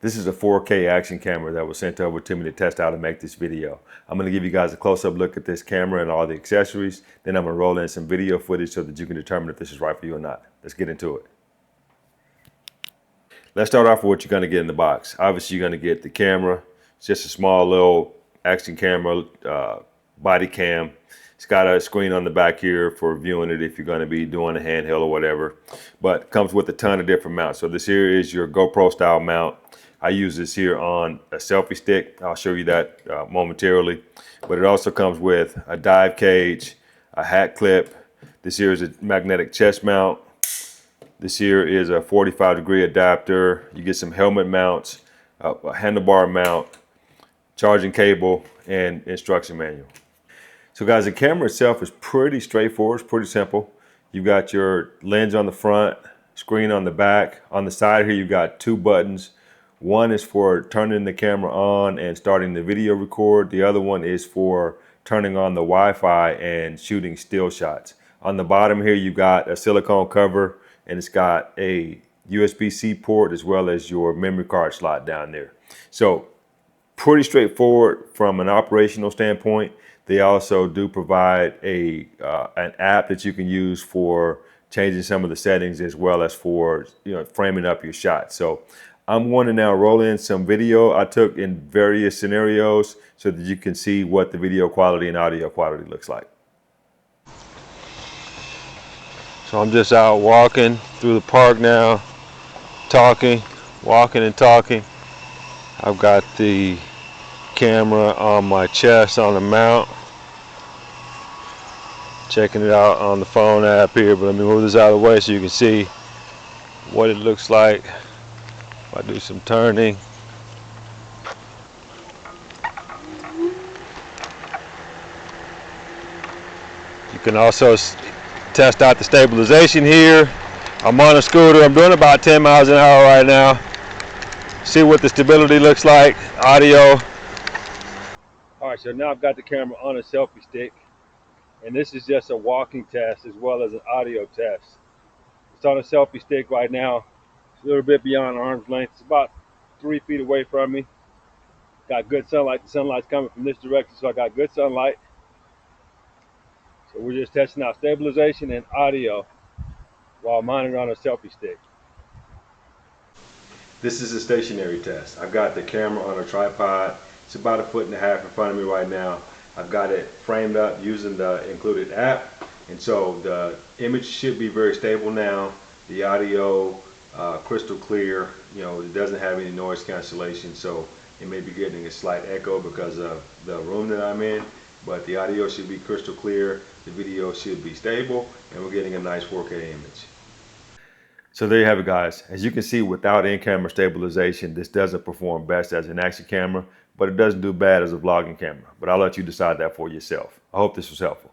This is a 4K action camera that was sent over to me to test out and make this video. I'm going to give you guys a close-up look at this camera and all the accessories. Then I'm going to roll in some video footage so that you can determine if this is right for you or not. Let's get into it. Let's start off with what you're going to get in the box. Obviously, you're going to get the camera. It's just a small little action camera, body cam. It's got a screen on the back here for viewing it if you're going to be doing a handheld or whatever. But it comes with a ton of different mounts. So this here is your GoPro style mount. I use this here on a selfie stick. I'll show you that momentarily. But it also comes with a dive cage, a hat clip. This here is a magnetic chest mount. This here is a 45-degree adapter. You get some helmet mounts, a handlebar mount, charging cable, and instruction manual. So guys, the camera itself is pretty straightforward. It's pretty simple. You've got your lens on the front, screen on the back. On the side here, you've got two buttons. One is for turning the camera on and starting the video record. The other one is for turning on the Wi-Fi and shooting still shots. On the bottom here, you've got a silicone cover, and it's got a USB-C port as well as your memory card slot down there. So pretty straightforward from an operational standpoint. They also do provide an app that you can use for changing some of the settings as well as for framing up your shots. So I'm going to now roll in some video I took in various scenarios so that you can see what the video quality and audio quality looks like. So I'm just out walking through the park now, walking and talking. I've got the camera on my chest on the mount. Checking it out on the phone app here, but let me move this out of the way so you can see what it looks like. If I do some turning. You can also test out the stabilization here. I'm on a scooter. I'm doing about 10 miles an hour right now. See what the stability looks like, audio. All right, so now I've got the camera on a selfie stick, and this is just a walking test as well as an audio test. It's on a selfie stick right now. It's a little bit beyond arm's length. It's about 3 feet away from me. Got good sunlight. The sunlight's coming from this direction, so I got good sunlight. So we're just testing out stabilization and audio while monitoring on a selfie stick. This is a stationary test. I've got the camera on a tripod. It's about 1.5 feet in front of me right now. I've got it framed up using the included app, and so the image should be very stable now. The audio crystal clear. It doesn't have any noise cancellation, so it may be getting a slight echo because of the room that I'm in, but the audio should be crystal clear. The video should be stable, and we're getting a nice 4K image. So there you have it, guys. As you can see, without in-camera stabilization, this doesn't perform best as an action camera, but it doesn't do bad as a vlogging camera. But I'll let you decide that for yourself. I hope this was helpful.